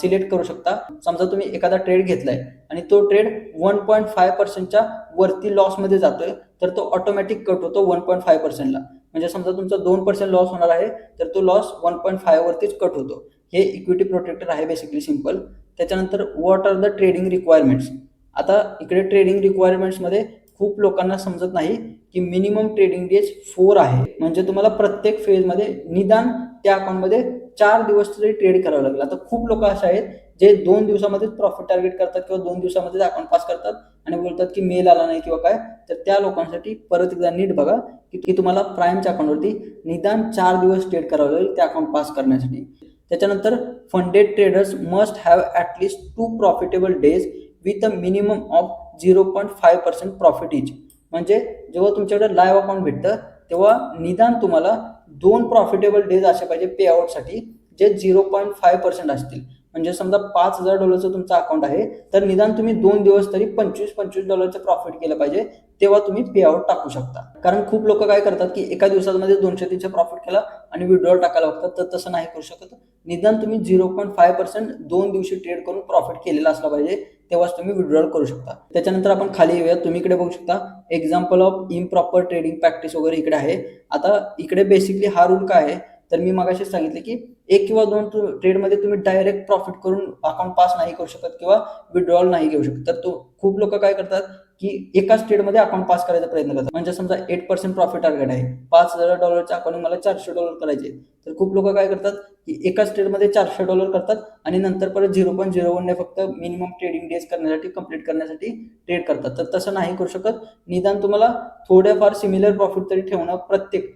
सिलेक्ट करू शकता. समजा तुम्ही एखादा ट्रेड घेतलाय आणि तो ट्रेड 1.5%च्या वरती लॉसमध्ये जातोय तर तो ऑटोमॅटिक कट होतो 1.5%ला. म्हणजे समजा तुमचा 2% लॉस होणार आहे तर तो लॉस 1.5 वरतीच कट होतो. हे इक्विटी प्रोटेक्टर आहे बेसिकली सिंपल. त्याच्यानंतर what are the trading requirements. आता इकडे ट्रेडिंग रिक्वायरमेंट्समध्ये खूप लोकांना समजत नाही की मिनिमम ट्रेडिंग डेज 4 आहे. म्हणजे तुम्हाला प्रत्येक फेजमध्ये निदान त्या अकाउंटमध्ये 4 दिवस तरी ट्रेड करावं लागेल. आता खूप लोक असे आहेत जे 2 दिवसामध्येच प्रॉफिट टार्गेट करतात किंवा 2 दिवसामध्येच अकाउंट पास करतात आणि बोलतात की मेल आला नाही किंवा काय. तर त्या लोकांसाठी परत एकदा नीट बघा की तुम्हाला प्राईमच्या अकाउंटवरती निदान 4 दिवस ट्रेड करावं लागेल त्या अकाउंट पास करण्यासाठी. त्याच्यानंतर funded traders must have at least 2 profitable days with a minimum of 0.5% profit each. म्हणजे जेव्हा तुमच्याकडे लाईव्ह अकाउंट भेटतं तेव्हा निदान तुम्हाला 2 प्रॉफिटेबल डेज असे पाहिजे पे आउटसाठी जे 0.5% असतील. म्हणजे समजा $5,000 तुमचा अकाउंट आहे, तर निदान तुम्ही 2 दिवस तरी $25-25 प्रॉफिट केलं पाहिजे, तेव्हा तुम्ही पे आउट टाकू शकता. कारण खूप लोक काय करतात की एका दिवसामध्ये 200-300 प्रॉफिट केला आणि विड्रॉल टाकायला बघतात, तर तसं नाही करू शकत. निदान तुम्ही 0.5% 2 दिवशी ट्रेड करून प्रॉफिट केलेला असला पाहिजे, तेव्हाच तुम्ही विड्रॉल करू शकता. त्याच्यानंतर आपण खाली येऊया. तुम्ही इकडे बघू शकता example of improper trading practice वगैरे इकडे आहे. आता इकडे बेसिकली हा रूल काय आहे, तर मी मगाशी सांगितले की 1 किंवा 2 ट्रेडमध्ये तुम्ही डायरेक्ट प्रॉफिट करून अकाउंट पास नाही करू शकत किंवा विड्रॉल नाही घेऊ शकत. तर खूप लोक काय करतात की एकाच ट्रेडमध्ये अकाउंट पास करायचा प्रयत्न करतात. म्हणजे समजा 8% प्रॉफिट टार्गेट आहे, $5,000 अकाउंट मला $400 करायचे, तर खूप लोक काय करतात की एकाच ट्रेडमध्ये $400 करतात आणि नंतर परत 0.01 ने फक्त मिनिमम ट्रेडिंग डेज करण्यासाठी कंप्लीट करण्यासाठी ट्रेड करतात. तर तसं नाही करू शकत. निदान तुम्हाला थोड्याफार सिमिलर प्रॉफिट तरी ठेवणं, प्रत्येक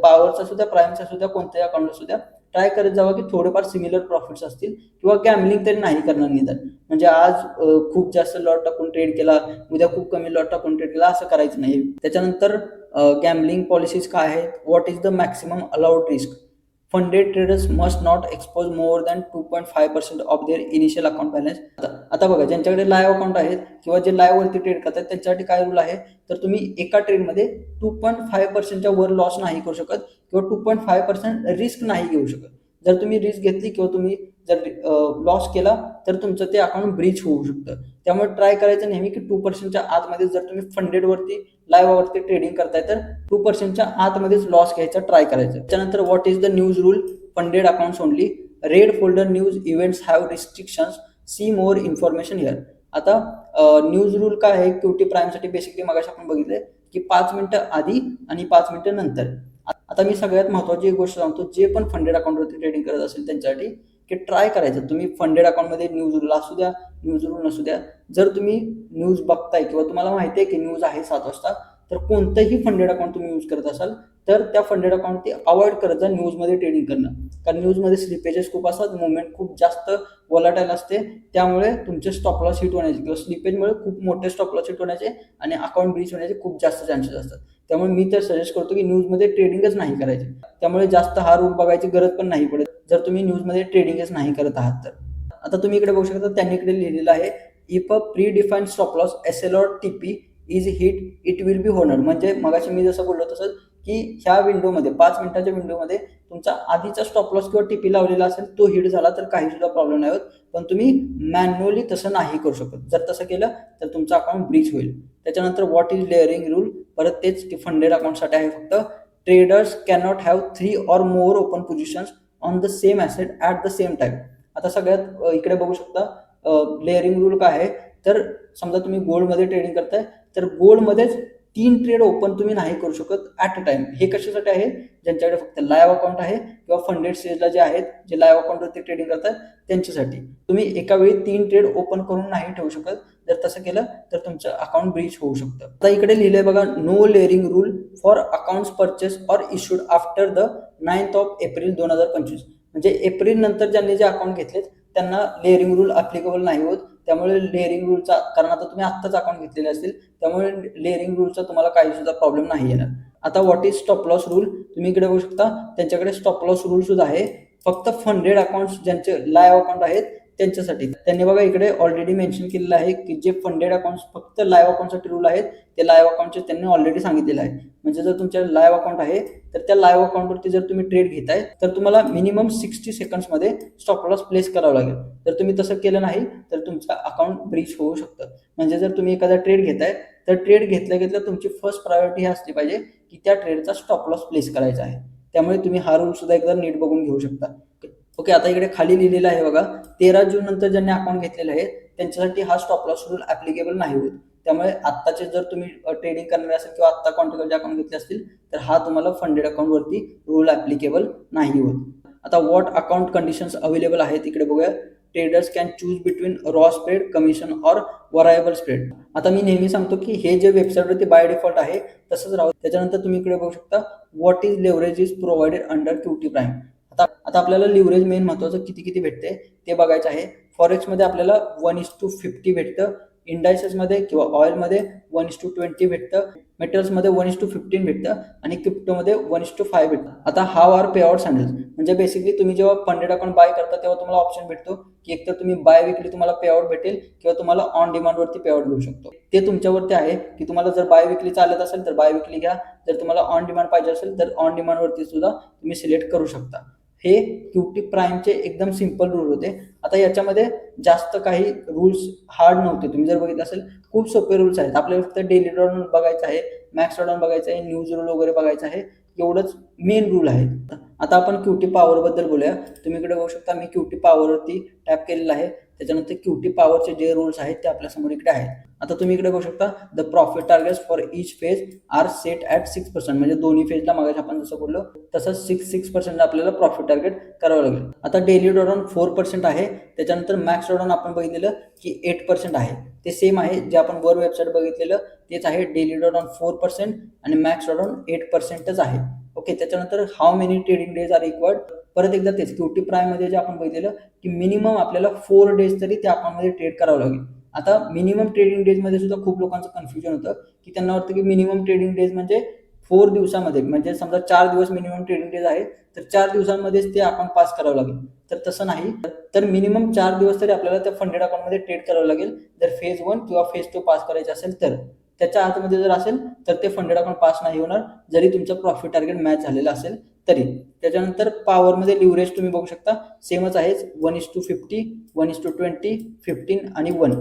पॉवरचा सुद्धा, प्राईमचा सुद्धा, कोणत्याही अकाउंटला सुद्धा ट्राय करत जावं की थोडेफार सिमिलर प्रॉफिट्स असतील किंवा गॅमलिंग तरी नाही करणार निदान. म्हणजे आज खूप जास्त लॉट टाकून ट्रेड केला, उद्या खूप कमी लॉट टाकून ट्रेड केला, असं करायचं नाही. त्याच्यानंतर गॅमलिंग पॉलिसीज काय आहेत, what is the maximum allowed risk. Funded traders must not expose more than 2.5% of their initial account balance. आता बघा, ज्यांच्याकडे लाईव्ह अकाउंट आहेत किंवा जे लाईव्ह वरती ट्रेड करतात त्यांच्यासाठी काय रूल आहे, तर तुम्ही एका ट्रेडमध्ये 2.5%च्या वर लॉस नाही करू शकत किंवा 2.5% रिस्क नाही घेऊ शकत. जर तुम्ही रिस्क घेतली किंवा तुम्ही जर लॉस केला तर तुमचं ते अकाउंट ब्रीच होऊ शकतं. त्यामुळे ट्राय करायचं नेहमी की 2%च्या आतमध्ये, जर तुम्ही फंडेड वरती लाईव्ह वरती ट्रेडिंग करताय तर 2%च्या आतमध्येच लॉस घ्यायचा ट्राय करायचं. त्यानंतर what is the news rule funded accounts only. Red folder news events have restrictions, see more information here. आता न्यूज रूल काय आहे क्यूटी प्राईमसाठी, बेसिकली मगाशी आपण बघितले की 5 मिनिटं आधी आणि 5 मिनिटं नंतर. आता मी सगळ्यात महत्त्वाची एक गोष्ट सांगतो, जे पण फंडेड अकाउंटवरती ट्रेडिंग करत असेल त्यांच्यासाठी, की ट्राय करायचं तुम्ही फंडेड अकाउंटमध्ये न्यूज रूल असू द्या, न्यूज रूल नसू द्या, जर तुम्ही न्यूज बघताय किंवा तुम्हाला माहिती आहे की न्यूज आहे 7 वाजता, तर कोणतंही फंडेड अकाउंट तुम्ही यूज करत असाल तर त्या फंडेड अकाउंट ती अवॉइड करत जा न्यूजमध्ये ट्रेडिंग करणं. कारण न्यूजमध्ये स्लिपेजेस खूप असतात, मुवमेंट खूप जास्त वॉलाटाईल असते, त्यामुळे तुमचे स्टॉप लॉस हिट होण्याचे किंवा स्लिपेजमुळे खूप मोठे स्टॉप लॉस हिट होण्याचे आणि अकाउंट ब्रीच होण्याचे खूप जास्त चान्सेस असतात. त्यामुळे मी तर सजेस्ट करतो की न्यूजमध्ये ट्रेडिंगच नाही करायचे. त्यामुळे जास्त हा रूल बघायची गरज पण नाही पडत जर तुम्ही न्यूजमध्ये ट्रेडिंगच नाही करत आहात तर. आता तुम्ही इकडे बघू शकता, त्यांनी इकडे लिहिलेलं आहे, if a predefined stop loss SL or TP is hit it will be honour. म्हणजे मगाशी मी जसं बोललो तसंच की ह्या विंडोमध्ये 5 मिनिटाच्या विंडोमध्ये तुमचा आधीचा स्टॉप लॉस किंवा टीपी लावलेला असेल तो हिट झाला तर काही सुद्धा प्रॉब्लेम नाही होत. पण तुम्ही मॅन्युअली तसं नाही करू शकत. जर तसं केलं तर तुमचं अकाउंट ब्रीच होईल. त्याच्यानंतर व्हॉट इज लेअरिंग रूल, परत तेच की फंडेड अकाउंटसाठी आहे फक्त. Traders cannot have 3 or more open positions on the same asset at the same time. आता सगळ्यात इकडे बघू शकता लेअरिंग रूल काय आहे, तर समजा तुम्ही गोल्डमध्ये ट्रेडिंग करताय तर गोल्डमध्येच 3 ट्रेड ओपन तुम्ही नाही करू शकत ॲट अ टाइम. हे कशासाठी आहे, ज्यांच्याकडे फक्त लाईव्ह अकाउंट आहे किंवा फंडेड स्टेजला जे आहेत, जे लाईव्ह अकाउंटवरती ट्रेडिंग करतात त्यांच्यासाठी. तुम्ही एका वेळी 3 ट्रेड ओपन करून नाही ठेवू शकत. जर तसं केलं तर तुमचं अकाउंट ब्रीच होऊ शकतं. आता इकडे लिहिलंय बघा, no layering rule for accounts purchase or issued after the 9th of April 2025. म्हणजे एप्रिल नंतर ज्यांनी जे अकाउंट घेतलेत त्यांना लेअरिंग रूल अप्लिकेबल नाही होत. त्यामुळे लेअरिंग रूलचा, कारण आता तुम्ही आत्ताच अकाउंट घेतलेले असतील त्यामुळे लेअरिंग रूलचा तुम्हाला काही सुद्धा प्रॉब्लेम नाही येणार. आता what is stop loss rule, तुम्ही इकडे बघू शकता त्यांच्याकडे स्टॉप लॉस रूल सुद्धा आहे, फक्त फंडेड अकाउंट्स ज्यांचे लाईव्ह अकाउंट आहेत त्यांच्यासाठी. त्यांनी बघा इकडे ऑलरेडी मेन्शन केलेलं आहे की जे फंडेड अकाउंट्स फक्त लाईव्ह अकाउंटसाठी रूल आहेत ते लाईव्ह अकाउंटचे त्यांनी ऑलरेडी सांगितलेलं आहे. म्हणजे जर तुमच्या लाईव्ह अकाउंट आहे तर त्या लाईव्ह अकाउंटवरती जर तुम्ही ट्रेड घेताय तर तुम्हाला मिनिमम 60 सेकंड्समध्ये स्टॉप लॉस प्लेस करावं लागेल. जर तुम्ही तसं केलं नाही तर तुमचं अकाउंट ब्रीच होऊ शकतं. म्हणजे जर तुम्ही एखादा ट्रेड घेताय तर ट्रेड घेतल्या तुमची फर्स्ट प्रायोरिटी ही असली पाहिजे की त्या ट्रेडचा स्टॉप लॉस प्लेस करायचा आहे. त्यामुळे तुम्ही हा रूल सुद्धा एकदा नीट बघून घेऊ शकता. ओके, आता इकडे खाली लिहिलेलं आहे बघा, 13 जून नंतर ज्यांनी अकाउंट घेतलेलं आहे त्यांच्यासाठी हा स्टॉप लॉस रूल ऍप्लिकेबल नाही होत. त्यामुळे आत्ताचे जर तुम्ही ट्रेडिंग करणारे असेल किंवा आत्ता कॉन्ट्रॅक्टचे अकाउंट घेतले असतील तर हा तुम्हाला फंडेड अकाउंटवरती रूल ऍप्लिकेबल नाही होत. आता व्हॉट अकाउंट कंडिशन्स अवेलेबल आहेत इकडे बघूया. Traders can choose between raw spread, commission और व्हरायबल स्प्रेड. आता मी नेहमी सांगतो की हे जे वेबसाईटवरती बाय डिफॉल्ट आहे तसंच राहू. त्याच्यानंतर तुम्ही इकडे बघू शकता what is leverage is provided under QT prime. आता आपल्याला लिव्हरेज मेन महत्वाचं किती भेटते ते बघायचं आहे. फॉरेक्समध्ये आपल्याला 1:50 भेटतं, इंडायसेसमध्ये किंवा ऑइलमध्ये 1:20 भेटतं, मेटल्समध्ये 1:15 भेटतं आणि क्रिप्टोमध्ये 1:5 भेटतं. आता how are payouts handles, म्हणजे बेसिकली तुम्ही जेव्हा फंडेड अकाउंट बाय करता तेव्हा तुम्हाला ऑप्शन भेटतो की एकतर तुम्ही बाय विकली तुम्हाला पे आउट भेटेल किंवा तुम्हाला ऑन डिमांडवरती पे आउट घेऊ शकतो. ते तुमच्यावरती आहे की तुम्हाला जर बाय विकली चालत असेल तर बाय विकली घ्या, जर तुम्हाला ऑन डिमांड पाहिजे असेल तर ऑन डिमांडवरती सुद्धा तुम्ही सिलेक्ट करू शकता. हे QT प्राईमचे एकदम सिंपल रूल होते. आता याच्यामध्ये जास्त काही रूल्स हार्ड नव्हते. तुम्ही जर बघितलं असेल खूप सोपे रूल्स आहेत. आपल्याला फक्त डेली ड्रॉडन बघायचं आहे, मॅक्स ड्रॉडन बघायचं आहे, न्यूज रूल वगैरे बघायचं आहे, एवढंच मेन रूल आहेत. आता आपण QT पॉवर बद्दल बोलूया. तुम्ही इकडे बघू शकता मी QT पॉवरवरती टॅप केलेलं आहे. त्याच्यानंतर QT पॉवरचे जे रूल्स आहेत ते आपल्या समोर इकडे आहेत. आता तुम्ही इकडे बघू शकता the profit targets for each phase are set at 6%, म्हणजे दोन्ही फेजला मागायला आपण जसं बोललो तसं 6% आपल्याला प्रॉफिट टार्गेट करावं लागेल. आता डेली ड्रॉडन 4% आहे. त्याच्यानंतर मॅक्स ड्रॉडन आपण बघितलेलं की 8% आहे. ते सेम आहे जे आपण वर वेबसाईट बघितलेलं तेच आहे. डेली ड्रॉडन 4% आणि मॅक्स ड्रॉडन 8%च आहे. ओके, त्याच्यानंतर how many trading days are required, परत एकदा तेच QT प्राईममध्ये जे आपण बघितलेलं की मिनिमम आपल्याला 4 डेज तरी त्या अकाउंटमध्ये ट्रेड करावं लागेल. आता मिनिमम ट्रेडिंग डेजमध्ये सुद्धा खूप लोकांचं कन्फ्युजन होतं की त्यांना वाटतं की मिनिमम ट्रेडिंग डेज म्हणजे 4 दिवसामध्ये, म्हणजे समजा 4 दिवस मिनिमम ट्रेडिंग डेज आहे तर 4 दिवसांमध्येच ते अकाउंट पास करावं लागेल. तर तसं नाही, तर मिनिमम 4 दिवस तरी आपल्याला त्या फंडेड अकाउंटमध्ये ट्रेड करावं लागेल जर फेज 1 किंवा फेज 2 पास करायचे असेल तर. त्याच्या आतमध्ये जर असेल तर ते फंडेड अकाउंट पास नाही होणार जरी तुमचं प्रॉफिट टार्गेट मॅच झालेलं असेल तरी. त्याच्यानंतर पॉवरमध्ये लिव्हरेज तुम्ही बघू शकता सेमच आहे, 1:50, 1:20, 15 आणि 1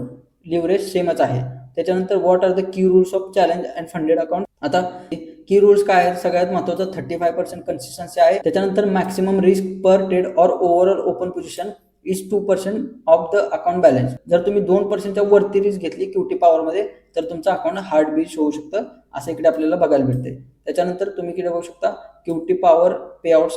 लिव्हरेज सेमच आहे. त्याच्यानंतर what are the key rules of challenge and funded account. आता की रूल्स काय आहेत, सगळ्यात महत्त्वाचं 35% कन्सिस्टन्सी आहे. त्याच्यानंतर मॅक्सिमम रिस्क पर ट्रेड और overall open position is 2% of the account balance. जर तुम्ही 2%च्या वरती रिस्क घेतली QT पॉवरमध्ये तर तुमचं अकाउंट हार्ड बीट होऊ शकतं, असं इकडे आपल्याला बघायला मिळते. त्याच्यानंतर तुम्ही इकडे बघू शकता QT power pay out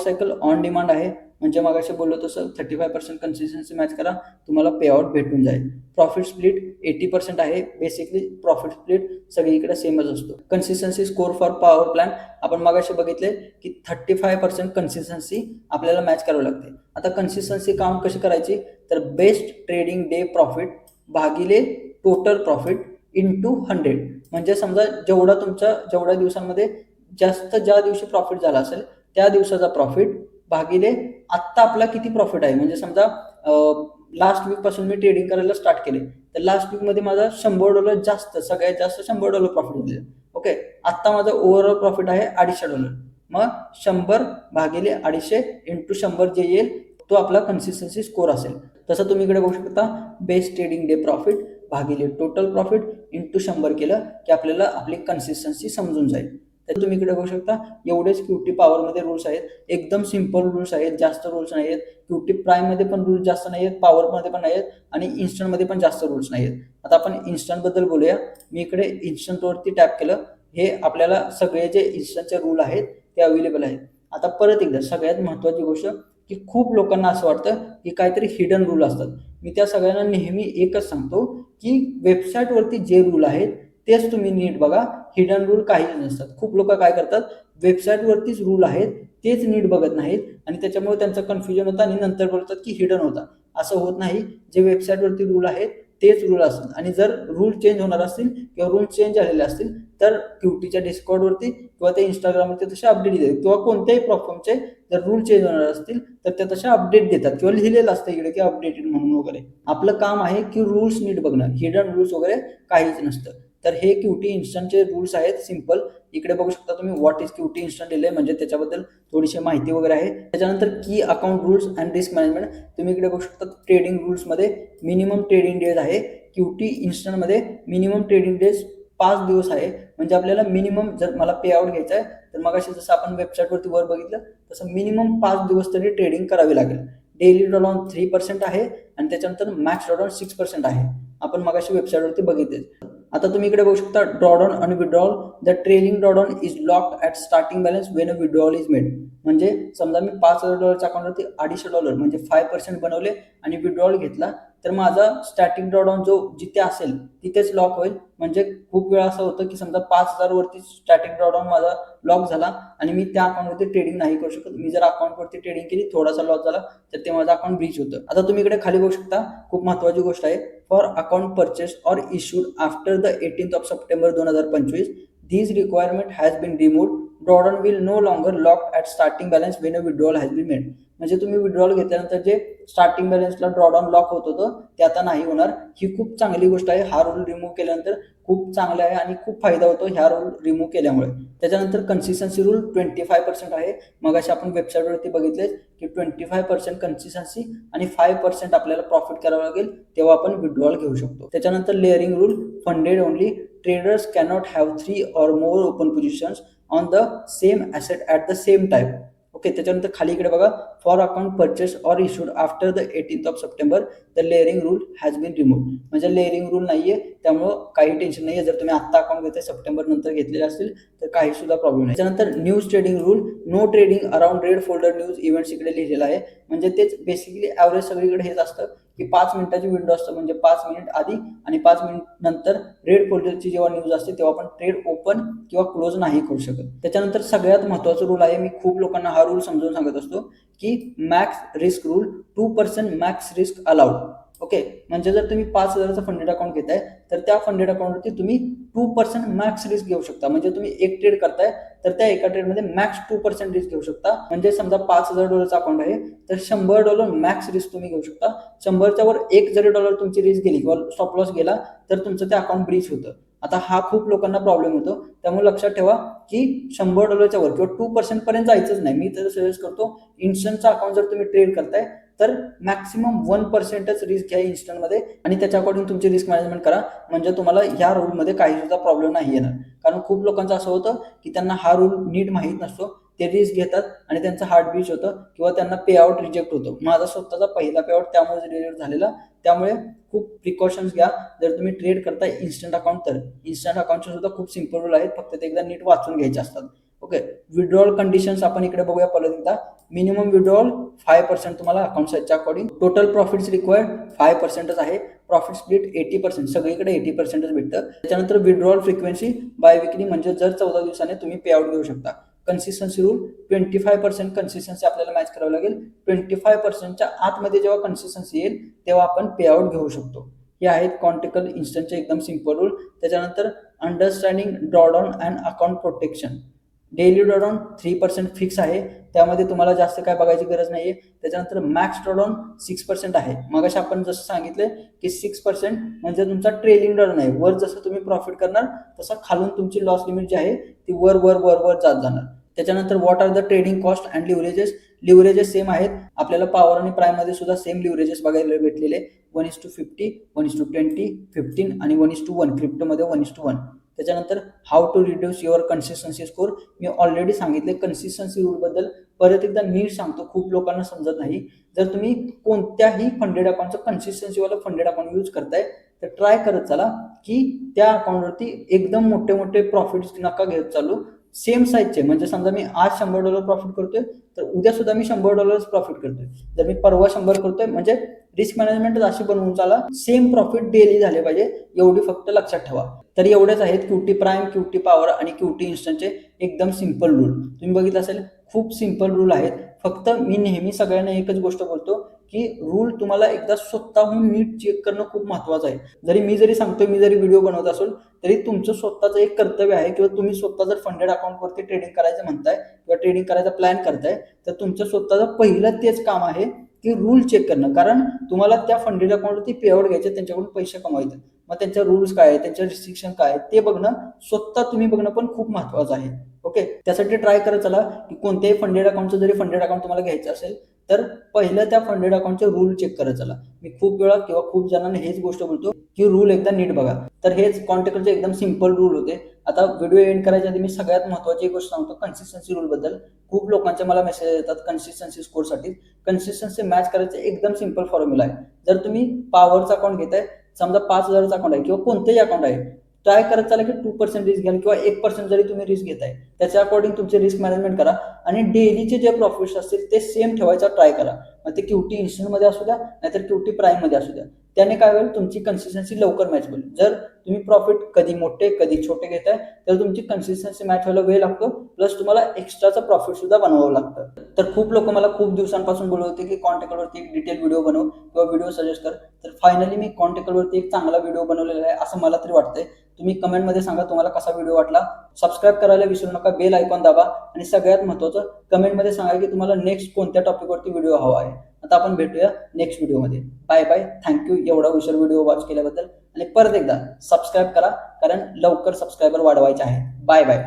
cycle on demand आहे, म्हणजे मगाशी बोललो तसं 35% कन्सिस्टन्सी मॅच करा तुम्हाला पे आउट भेटून जाईल. प्रॉफिट स्प्लिट 80% आहे. बेसिकली प्रॉफिट स्प्लिट सगळीकडे सेमच असतो. Consistency score for power plan आपण मगाशी बघितले की 35% कन्सिस्टन्सी आपल्याला मॅच करावं लागते. आता कन्सिस्टन्सी काउंट कशी करायची, तर बेस्ट ट्रेडिंग डे प्रॉफिट भागिले टोटल प्रॉफिट इंटू 100, म्हणजे समजा जेवढ्या दिवसांमध्ये जास्त ज्या दिवशी प्रॉफिट झाला असेल त्या दिवसाचा प्रॉफिट भागिले आत्ता आपला किती प्रॉफिट आहे. म्हणजे समजा लास्ट वीक पासून मी ट्रेडिंग करायला स्टार्ट केले तर लास्ट वीकमध्ये माझा $100 जास्त, सगळ्यात जास्त $100 प्रॉफिट झाले. ओके, आत्ता माझा ओव्हरऑल प्रॉफिट आहे $250. मग 100 भागिले 250 इंटू 100 जे येईल तो आपला कन्सिस्टन्सी स्कोर असेल. तसं तुम्ही इकडे बघू शकता बेस्ट ट्रेडिंग डे प्रॉफिट भागिले टोटल प्रॉफिट इंटू 100 केलं की आपल्याला आपली कन्सिस्टन्सी समजून जाईल. तर तुम्ही इकडे बघू शकता एवढेच QT पॉवरमध्ये रूल्स आहेत. एकदम सिंपल रूल्स आहेत, जास्त रूल्स नाही आहेत. QT प्राईममध्ये पण रूल्स जास्त नाही आहेत, पॉवरमध्ये पण नाही आहेत आणि इन्स्टंटमध्ये पण जास्त रूल्स नाही आहेत. आता आपण इन्स्टंटबद्दल बोलूया. मी इकडे इन्स्टंटवरती टॅप केलं, हे आपल्याला सगळे जे इन्स्टंटचे रूल आहेत ते अवेलेबल आहेत. आता परत एकदा सगळ्यात महत्त्वाची गोष्ट की खूप लोकांना असं वाटतं की काहीतरी हिडन रूल असतात. मी त्या सगळ्यांना नेहमी एकच सांगतो की वेबसाईटवरती जे रूल आहेत तेच तुम्ही नीट बघा, हिडन रूल काहीच नसतात. खूप लोक काय करतात, वेबसाईटवरतीच रूल आहेत तेच नीट बघत नाहीत आणि त्याच्यामुळे त्यांचं कन्फ्युजन होतं आणि नंतर बोलतात की हिडन होता. असं होत नाही. जे वेबसाईटवरती रूल आहेत तेच रूल असतात आणि जर रूल चेंज होणार असतील किंवा रूल चेंज झालेले असतील तर QTच्या डिस्कॉर्डवरती किंवा ते इंस्टाग्रामवरती तसे अपडेट देतात किंवा कोणत्याही प्लॅटफॉर्मचे जर रूल चेंज होणार असतील तर ते तसे अपडेट देतात किंवा लिहिलेलं असतं इकडे की अपडेटेड म्हणून वगैरे. आपलं काम आहे की रूल्स नीट बघणं, हिडन रूल्स वगैरे काहीच नसतं. तर हे QT इन्स्टंटचे रूल्स आहेत सिंपल. इकडे बघू शकता तुम्ही व्हॉट इज QT इन्स्टंट दिले, म्हणजे त्याच्याबद्दल थोडीशी माहिती वगैरे आहे. त्याच्यानंतर की account rules and risk management तुम्ही इकडे बघू शकता. ट्रेडिंग रूल्समध्ये मिनिमम ट्रेडिंग डेज आहे. QT इन्स्टंटमध्ये मिनिमम ट्रेडिंग डेज 5 दिवस आहे, म्हणजे आपल्याला मिनिमम जर मला पे आउट घ्यायचा आहे तर मग अशी जसं आपण वेबसाईटवरती वर बघितलं तसं मिनिमम 5 दिवस तरी ट्रेडिंग करावी लागेल. डेली ड्रॉडाऊन 3% आहे आणि त्याच्यानंतर मॅक्स ड्रॉडाऊन 6% आहे. आपण मगाशी वेबसाईटवरती बघितले. आता तुम्ही इकडे बघू शकता ड्रॉडाऊन आणि withdrawal. The trailing drawdown is locked at starting balance when a withdrawal is made. म्हणजे समजा मी $5,000 अकाउंटवरती $250 म्हणजे 5% बनवले आणि विड्रॉल घेतला तर माझा स्टॅटिक ड्रॉडाऊन जो जिथे असेल तिथेच लॉक होईल. म्हणजे खूप वेळा असं होतं की समजा 5,000 वरती स्टॅटिक ड्रॉडाऊन माझा लॉक झाला आणि मी त्या अकाउंटवरती ट्रेडिंग नाही करू शकत. मी जर अकाउंटवरती ट्रेडिंग केली, थोडासा लॉस झाला तर ते माझं अकाउंट ब्रीच होतं. आता तुम्ही इकडे खाली बघू शकता, खूप महत्वाची गोष्ट आहे. For account purchase or issued after the 18th September 2025 these requirement has been removed. Drawdown will no longer locked at starting balance when a withdrawal has been made. म्हणजे तुम्ही विड्रॉल घेतल्यानंतर जे स्टार्टिंग बॅलन्सला ड्रॉडाऊन लॉक होत होतं ते आता नाही होणार. ही खूप चांगली गोष्ट आहे. हा रूल रिमूव्ह केल्यानंतर खूप चांगला आहे आणि खूप फायदा होतो ह्या रूल रिमूव्ह केल्यामुळे. त्याच्यानंतर कन्सिस्टन्सी रूल 25% आहे. मग अशी आपण वेबसाईटवरती बघितले की 25% कन्सिस्टन्सी आणि 5% आपल्याला प्रॉफिट करावं लागेल तेव्हा आपण विड्रॉल घेऊ शकतो. त्याच्यानंतर layering rule funded only traders cannot have 3 or more open positions on the same asset at the same time. Okay, त्याच्यानंतर खाली इकडे बघा, for account purchase or issued after the 18th September the layering rule has been remove. म्हणजे layering rule नाहीये, त्यामुळं काही tension नाहीये. जर तुम्ही आत्ता अकाउंट घेताय, सप्टेंबर नंतर घेतलेले असतील तर काही सुद्धा प्रॉब्लेम नाही. त्याच्यानंतर news trading rule, no trading around red folder news events इकडे लिहिलेलं आहे. म्हणजे तेच बेसिकली ॲव्हरेज सगळीकडे हेच असतं की 5 मिनिटाची विंडो असतं. म्हणजे 5 मिनिट आधी आणि 5 मिनिट नंतर रेड फोल्डरची जेव्हा न्यूज असते तेव्हा आपण ट्रेड ओपन किंवा क्लोज नाही करू शकत. त्याच्यानंतर सगळ्यात महत्त्वाचा रूल आहे, मी खूप लोकांना हा रूल समजावून सांगत असतो की max risk rule, 2% max risk allowed. Okay, म्हणजे जर तुम्ही 5,000चा फंडेड अकाउंट घेताय तर त्या फंडेड अकाउंटवरती तुम्ही 2% मॅक्स रिस्क घेऊ शकता. म्हणजे तुम्ही एक ट्रेड करताय तर त्या एका ट्रेडमध्ये मॅक्स 2% रिस्क घेऊ शकता. म्हणजे समजा $5,000 अकाउंट आहे तर $100 मॅक्स रिस्क तुम्ही घेऊ शकता. 100च्या वर एक जरी डॉलर तुमची रिस्क गेली किंवा स्टॉप लॉस गेला तर तुमचं ते अकाउंट ब्रीच होतं. आता हा खूप लोकांना प्रॉब्लेम होतो, त्यामुळे लक्षात ठेवा की $100च्या वर किंवा 2% पर्यंत जायचंच नाही. मी तर सजेस्ट करतो, इन्स्टंटचा अकाउंट जर तुम्ही ट्रेड करताय तर मॅक्सिमम 1%च रिस्क घ्या इन्स्टंटमध्ये आणि त्याच्या अकॉर्डिंग तुमची रिस्क मॅनेजमेंट करा. म्हणजे तुम्हाला ह्या रूलमध्ये काही सुद्धा प्रॉब्लेम नाही येणार. कारण खूप लोकांचं असं होतं की त्यांना हा रूल नीट माहीत नसतो, ते रिस्क घेतात आणि त्यांचं हार्ट बीच होतं किंवा त्यांना पे आउट रिजेक्ट होतो. माझा स्वतःचा पहिला पे आउट त्यामुळे रिजेक्ट झालेला. त्यामुळे खूप प्रिकॉशन्स घ्या जर तुम्ही ट्रेड करताय इन्स्टंट अकाउंट. तर इन्स्टंट अकाउंटचे सुद्धा खूप सिंपल रूल आहेत, फक्त ते एकदा नीट वाचून घ्यायचे असतात. ओके, विड्रॉल कंडिशन्स आपण इकडे बघूया परत एकदा. मिनिमम विड्रॉल 5% तुम्हाला अकाउंट साईजच्या अकॉर्डिंग. टोटल प्रॉफिट्स रिक्वायर्ड 5%च आहे. प्रॉफिट स्प्लिट 80%, सगळीकडे 80%च भेटतं. त्याच्यानंतर विड्रॉल फ्रिक्वेन्सी बाय विकली, म्हणजे जर 14 दिवसाने तुम्ही पे आउट घेऊ शकता. कन्सिस्टन्सी रूल 25% कन्सिस्टन्सी आपल्याला मॅच करावं लागेल. 25%च्या आतमध्ये जेव्हा कन्सिस्टन्सी येईल तेव्हा आपण पे आउट घेऊ शकतो. हे आहेत कॉन्टिकल इन्स्टंटचे एकदम सिंपल रूल. त्याच्यानंतर understanding drawdown and account protection. Daily drawdown 3% fix आहे, त्यामध्ये तुम्हाला जास्त काय बघायची गरज नाहीये. त्याच्यानंतर मॅक्स ड्रॉडाऊन 6% आहे. मग आपण जसं सांगितलं की 6% म्हणजे तुमचा ट्रेलिंग ड्रॉडाऊन आहे. वर जसं तुम्ही प्रॉफिट करणार तसं खालून तुमची लॉस लिमिट जी आहे ती वर वर वर वर जात जाणार. त्याच्यानंतर what are the trading cost and leverages. Leverages same आहेत आपल्याला. पॉवर आणि प्राईम मध्ये सुद्धा सेम लिव्हरेजेस बघायला भेटलेले. 1:50, 1:20, 15 आणि 1:1. क्रिप्टोमध्ये 1:1. त्याच्यानंतर how to reduce your consistency score. मी ऑलरेडी सांगितले कन्सिस्टन्सी रूल बद्दल, परत एकदा नीट सांगतो, खूप लोकांना समजत नाही. जर तुम्ही कोणत्याही फंडेड अकाउंटचं कन्सिस्टन्सीवाला फंडेड अकाउंट यूज करताय तर ट्राय करत चला की त्या अकाउंटवरती एकदम मोठे मोठे प्रॉफिट्स नका घेत चालू. सेम साईजचे, म्हणजे समजा मी आज $100 प्रॉफिट करतोय तर उद्या सुद्धा मी $100 प्रॉफिट करतोय. जर मी परवा 100 करतोय, म्हणजे रिस्क मॅनेजमेंट अशी बनवून चाला, सेम प्रॉफिट डेली झाले पाहिजे, एवढी फक्त लक्षात ठेवा. तर एवढेच आहेत क्यूटी प्राईम, क्यूटी पॉवर आणि क्यूटी इन्स्टंटचे एकदम सिंपल रूल. तुम्ही बघितलं असेल खूप सिंपल रूल आहेत. फक्त मी नेहमी सगळ्यांना एकच गोष्ट बोलतो की रूल तुम्हाला एकदा स्वतःहून नीट चेक करणं खूप महत्वाचं आहे. जरी सांगतोय, मी जरी व्हिडिओ बनवत असेल तरी तुमचं स्वतःचं एक कर्तव्य आहे, किंवा तुम्ही स्वतः जर फंडेड अकाउंटवरती ट्रेडिंग करायचं म्हणताय किंवा ट्रेडिंग करायचा प्लॅन करताय तर तुमचं स्वतःचं पहिलं तेच काम आहे की रूल चेक करणं. कारण तुम्हाला त्या फंडेड अकाउंटवरती पे आउट घ्यायचे, त्यांच्याकडून पैसे कमवायचे. मग त्यांच्या रूल्स काय आहे, त्यांच्या रिस्ट्रिक्शन काय आहे ते बघणं, स्वतः तुम्ही बघणं पण खूप महत्वाचं आहे. ओके, त्यासाठी ट्राय करत चला की कोणत्याही फंडेड अकाउंटचं जरी फंडेड अकाउंट तुम्हाला घ्यायचं असेल तर पहिलं त्या फंडेड अकाउंटचे रूल चेक करत चला. मी खूप वेळा किंवा खूप जणांना हेच गोष्ट बोलतो की रूल एकदा नीट बघा. तर हेच कॉन्टेक्टचे एकदम सिंपल रूल होते. आता व्हिडिओ एंड करायच्या आधी मी सगळ्यात महत्वाची गोष्ट सांगतो कन्सिस्टन्सी रूल बद्दल. खूप लोकांचे मला मेसेज येतात कन्सिस्टन्सी स्कोरसाठी. कन्सिस्टन्सी मॅच करायचं एकदम सिंपल फॉर्म्युला आहे. जर तुम्ही पॉवरचा अकाउंट घेताय, समजा 5,000चा अकाउंट आहे किंवा कोणतेही अकाउंट आहे, ट्राय करत चाला की 2% रिस्क घ्या किंवा 1% जरी तुम्ही रिस्क घेताय त्याच्या अकॉर्डिंग तुमचे रिस्क मॅनेजमेंट करा आणि डेलीचे जे प्रॉफिट्स असतील ते सेम ठेवायचा ट्राय करा. मग ते क्यूटी इन्स्टंट मध्ये असू द्या नाहीतर क्यूटी प्राईम मध्ये असू द्या. त्याने काय होईल, तुमची कन्सिस्टन्सी लवकर मॅच होईल. जर तुम्ही प्रॉफिट कधी मोठे कधी छोटे घेताय तर तुमची कन्सिस्टन्सी मॅच व्हायला वेळ लागतो, प्लस तुम्हाला एक्स्ट्राचं प्रॉफिट सुद्धा बनवावं लागतं. तर खूप लोक मला खूप दिवसांपासून बोलत होते की कॉन्टेकलवरती एक डिटेल व्हिडिओ बनव किंवा व्हिडिओ सजेस्ट कर. तर फायनली मी कॉन्टेकलवरती एक चांगला व्हिडिओ बनवलेला आहे असं मला तरी वाटतंय. तुम्ही कमेंटमध्ये सांगा तुम्हाला कसा व्हिडिओ वाटला. सबस्क्राईब करायला विसरू नका, बेल आयकॉन दाबा आणि सगळ्यात महत्त्वाचं कमेंटमध्ये सांगा की तुम्हाला नेक्स्ट कोणत्या टॉपिकवरती व्हिडिओ हवा आहे. आता आपण भेटूया नेक्स्ट व्हिडिओमध्ये. Bye bye. थँक्यू एवढा उशीर व्हिडिओ वॉच केल्याबद्दल. आणि परत एकदा सबस्क्राईब करा, कारण लवकर सबस्क्रायबर वाढवायचे आहेत. Bye bye.